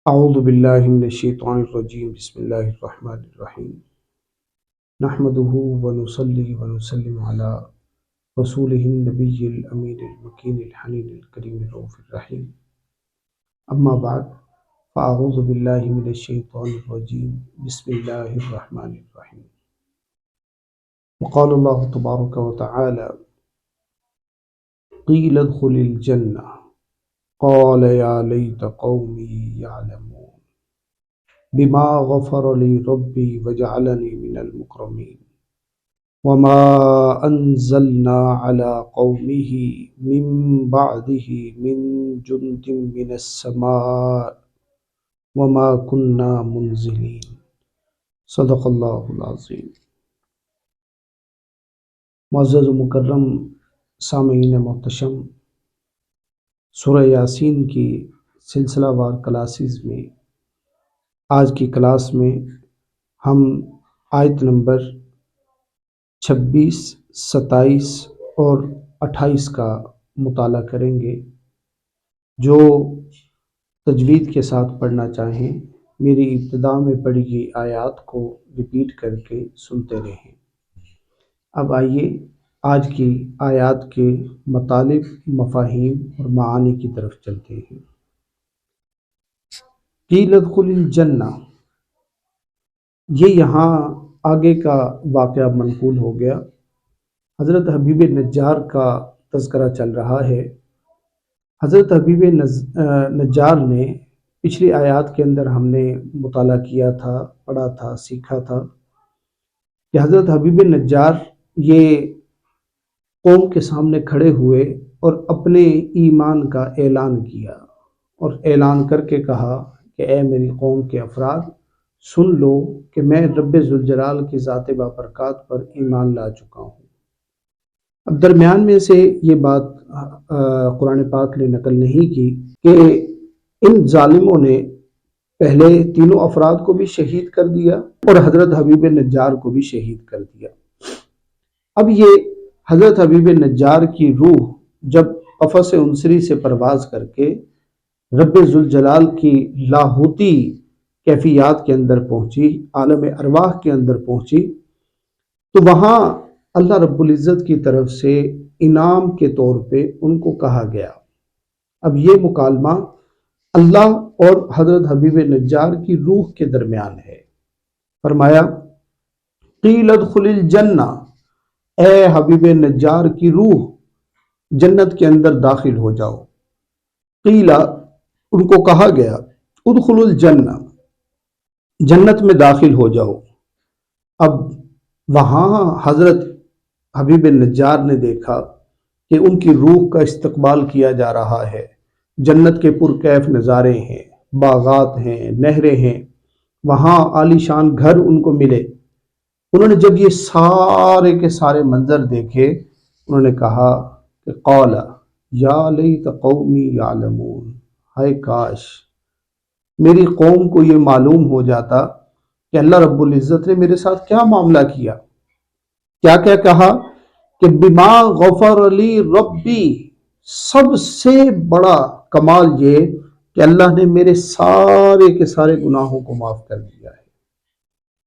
اعوذ باللہ من الشیطان الرجیم بسم اللہ الرحمن الرحیم نحمده ونصلی ونسلم علی رسولہ النبی الامین المکین الحنین الکریم الرؤوف الرحیم اما بعد فاعوذ باللہ من الشیطان الرجیم بسم اللہ الرحمن الرحیم وقال اللہ تبارک وتعالی قیل ادخل الجنہ قال یا لیت قومی یعلمون بما غفر لی ربی وجعلنی من المکرمین وما انزلنا علی قومہ من بعدہ من جند من السماء وما کننا منزلین صدق اللہ العظیم۔ معزز و مکرم سامعین محتشم، سورہ یاسین کی سلسلہ وار کلاسز میں آج کی کلاس میں ہم آیت نمبر 26، 27 اور 28 کا مطالعہ کریں گے۔ جو تجوید کے ساتھ پڑھنا چاہیں میری ابتدا میں پڑھی گئی آیات کو ریپیٹ کر کے سنتے رہیں۔ اب آئیے آج کی آیات کے مطالب، مفاہیم اور معانی کی طرف چلتے ہیں۔ قیل ادخل الجنہ، یہ یہاں آگے کا واقعہ منقول ہو گیا۔ حضرت حبیب نجار کا تذکرہ چل رہا ہے۔ حضرت حبیب نجار نے پچھلی آیات کے اندر ہم نے مطالعہ کیا تھا، پڑھا تھا، سیکھا تھا کہ حضرت حبیب نجار یہ قوم کے سامنے کھڑے ہوئے اور اپنے ایمان کا اعلان کیا، اور اعلان کر کے کہا کہ اے میری قوم کے افراد، سن لو کہ میں رب ذوالجلال کی ذات بابرکات پر ایمان لا چکا ہوں۔ اب درمیان میں سے یہ بات قرآن پاک نے نقل نہیں کی کہ ان ظالموں نے پہلے تینوں افراد کو بھی شہید کر دیا اور حضرت حبیب نجار کو بھی شہید کر دیا۔ اب یہ حضرت حبیب نجار کی روح جب قفص عنصری سے پرواز کر کے رب ذوالجلال کی لاہوتی کیفیات کے اندر پہنچی، عالم ارواح کے اندر پہنچی، تو وہاں اللہ رب العزت کی طرف سے انعام کے طور پہ ان کو کہا گیا۔ اب یہ مکالمہ اللہ اور حضرت حبیب نجار کی روح کے درمیان ہے۔ فرمایا قیل ادخل الجنہ، اے حبیب نجار کی روح جنت کے اندر داخل ہو جاؤ۔ قیلا، ان کو کہا گیا، ادخل الجنہ، جنت میں داخل ہو جاؤ۔ اب وہاں حضرت حبیب نجار نے دیکھا کہ ان کی روح کا استقبال کیا جا رہا ہے، جنت کے پرکیف نظارے ہیں، باغات ہیں، نہریں ہیں، وہاں عالی شان گھر ان کو ملے۔ انہوں نے جب یہ سارے کے سارے منظر دیکھے، انہوں نے کہا کہ قال یا لیت قومی یعلمون، ہائے کاش میری قوم کو یہ معلوم ہو جاتا کہ اللہ رب العزت نے میرے ساتھ کیا معاملہ کیا۔ کیا کیا کہا کہ بما غفر لی ربی، سب سے بڑا کمال یہ کہ اللہ نے میرے سارے کے سارے گناہوں کو معاف کر دیا ہے۔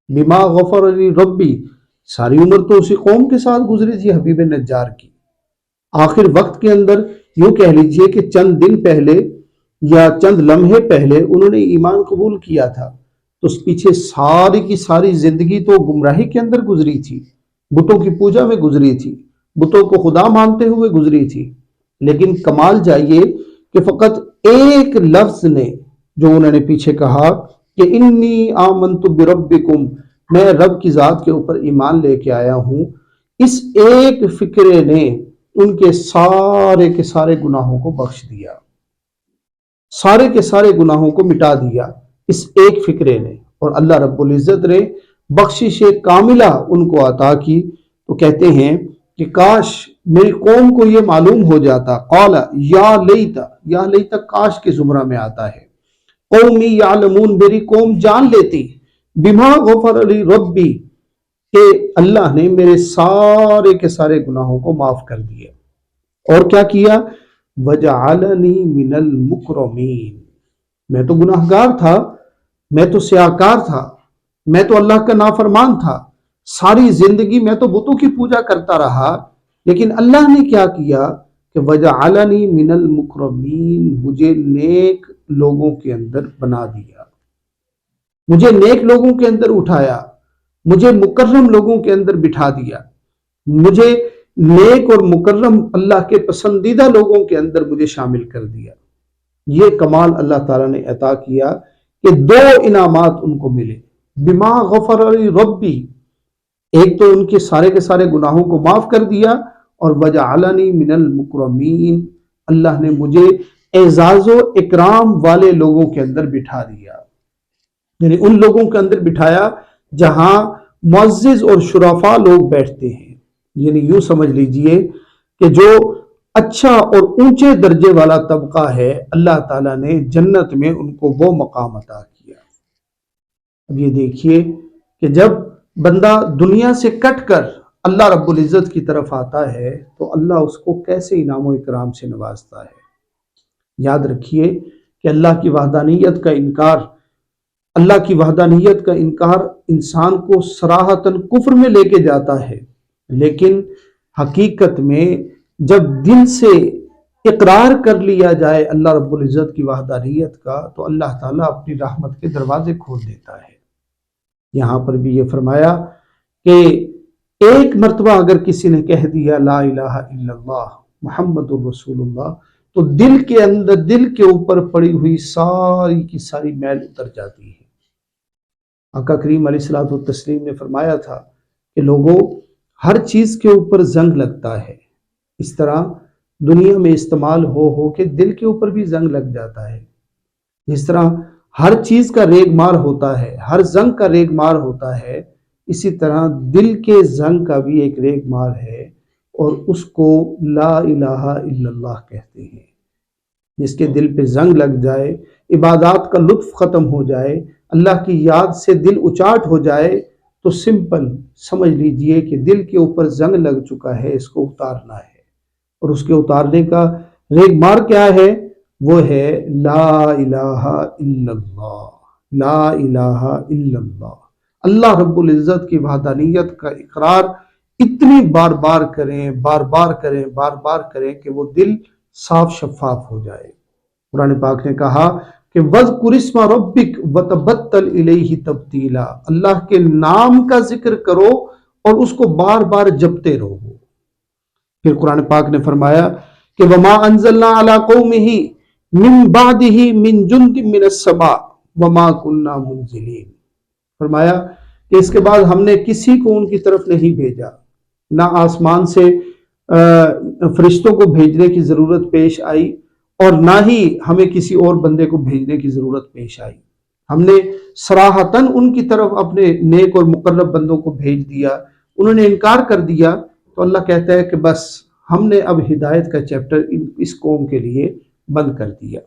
بما غفر لی ربی، ساری عمر تو اسی قوم کے ساتھ گزری تھی حبیب نجار کی۔ آخر وقت کے اندر یوں کہہ لیجئے کہ چند دن پہلے یا چند لمحے پہلے انہوں نے ایمان قبول کیا تھا، تو اس پیچھے ساری کی ساری زندگی تو گمراہی کے اندر گزری تھی، بتوں کی پوجا میں گزری تھی، بتوں کو خدا مانتے ہوئے گزری تھی۔ لیکن کمال جائیے کہ فقط ایک لفظ نے جو انہوں نے پیچھے کہا کہ انی آمنت بربکم، میں رب کی ذات کے اوپر ایمان لے کے آیا ہوں، اس ایک فکرے نے ان کے سارے گناہوں کو بخش دیا، سارے کے سارے گناہوں کو مٹا دیا اس ایک فکرے نے، اور اللہ رب العزت نے بخشش کاملہ ان کو عطا کی۔ تو کہتے ہیں کہ کاش میری قوم کو یہ معلوم ہو جاتا، قال یا لیت کاش کے زمرہ میں آتا ہے، قومی یعلمون، میری قوم جان لیتی، بما غفر لی ربی، کہ اللہ نے میرے سارے کے سارے گناہوں کو معاف کر دیا۔ اور کیا کیا؟ وجعلنی من المکرمین، میں تو گناہگار تھا، میں تو سیاہکار تھا، میں تو اللہ کا نافرمان تھا، ساری زندگی میں تو بتوں کی پوجا کرتا رہا، لیکن اللہ نے کیا کیا کہ وجعلنی من المکرمین، مجھے نیک لوگوں کے اندر بنا دیا، مجھے نیک لوگوں کے اندر اٹھایا، مجھے مکرم لوگوں کے اندر بٹھا دیا، مجھے نیک اور مکرم اللہ کے پسندیدہ لوگوں کے اندر مجھے شامل کر دیا۔ یہ کمال اللہ تعالیٰ نے عطا کیا کہ دو انعامات ان کو ملے، بما غفر لی ربی، ایک تو ان کے سارے گناہوں کو معاف کر دیا، اور وجعلنی من المکرمین، اللہ نے مجھے اعزاز و اکرام والے لوگوں کے اندر بٹھا دیا، یعنی ان لوگوں کے اندر بٹھایا جہاں معزز اور شرفاء لوگ بیٹھتے ہیں، یعنی یوں سمجھ لیجئے کہ جو اچھا اور اونچے درجے والا طبقہ ہے، اللہ تعالیٰ نے جنت میں ان کو وہ مقام عطا کیا۔ اب یہ دیکھیے کہ جب بندہ دنیا سے کٹ کر اللہ رب العزت کی طرف آتا ہے تو اللہ اس کو کیسے انعام و اکرام سے نوازتا ہے۔ یاد رکھیے کہ اللہ کی وحدانیت کا انکار انسان کو صراحتاً کفر میں لے کے جاتا ہے، لیکن حقیقت میں جب دل سے اقرار کر لیا جائے اللہ رب العزت کی وحدانیت کا تو اللہ تعالیٰ اپنی رحمت کے دروازے کھول دیتا ہے۔ یہاں پر بھی یہ فرمایا کہ ایک مرتبہ اگر کسی نے کہہ دیا لا الہ الا اللہ محمد الرسول اللہ تو دل کے اندر، دل کے اوپر پڑی ہوئی ساری کی ساری میل اتر جاتی ہے۔ آقا کریم علیہ الصلوۃ والتسلیم نے فرمایا تھا کہ لوگوں، ہر چیز کے اوپر زنگ لگتا ہے، اس طرح دنیا میں استعمال ہو کے دل کے اوپر بھی زنگ لگ جاتا ہے۔ جس طرح ہر چیز کا ریگ مار ہوتا ہے، ہر زنگ کا ریگ مار ہوتا ہے، اسی طرح دل کے زنگ کا بھی ایک ریگ مار ہے، اور اس کو لا الہ الا اللہ کہتے ہیں۔ جس کے دل پہ زنگ لگ جائے، عبادات کا لطف ختم ہو جائے، اللہ کی یاد سے دل اچاٹ ہو جائے، تو سمپل سمجھ لیجئے کہ دل کے اوپر زنگ لگ چکا ہے، اس کو اتارنا ہے، اور اس کے اتارنے کا ریگ مار کیا ہے؟ وہ ہے لا الہ الا اللہ، لا الہ الا اللہ۔ اللہ رب العزت کی وحدانیت کا اقرار اتنی بار بار کریں کہ وہ دل صاف شفاف ہو جائے۔ قرآن پاک نے کہا کہ وَاذْكُرِ اسْمَ رَبِّكَ وَتَبَتَّلْ إِلَيْهِ تَبْتِيلًا، اللہ کے نام کا ذکر کرو اور اس کو بار بار جپتے رہو۔ پھر قرآن پاک نے فرمایا کہ وَمَا أَنزَلْنَا عَلَىٰ قَوْمِهِ مِن بَعْدِهِ مِن جُندٍ مِّنَ السَّمَاءِ وَمَا كُنَّا مُنزِلِينَ، فرمایا کہ اس کے بعد ہم نے کسی کو ان کی طرف نہیں بھیجا، نہ آسمان سے فرشتوں کو بھیجنے کی ضرورت پیش آئی، اور نہ ہی ہمیں کسی اور بندے کو بھیجنے کی ضرورت پیش آئی۔ ہم نے صراحتاً ان کی طرف اپنے نیک اور مقرب بندوں کو بھیج دیا، انہوں نے انکار کر دیا، تو اللہ کہتا ہے کہ بس ہم نے اب ہدایت کا چیپٹر اس قوم کے لیے بند کر دیا۔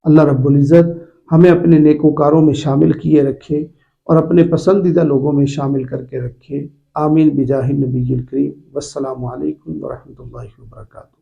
اللہ رب العزت ہمیں اپنے نیکوکاروں میں شامل کیے رکھے اور اپنے پسندیدہ لوگوں میں شامل کر کے رکھے۔ آمین بجاہ النبی الکریم۔ والسلام علیکم ورحمۃ اللہ وبرکاتہ۔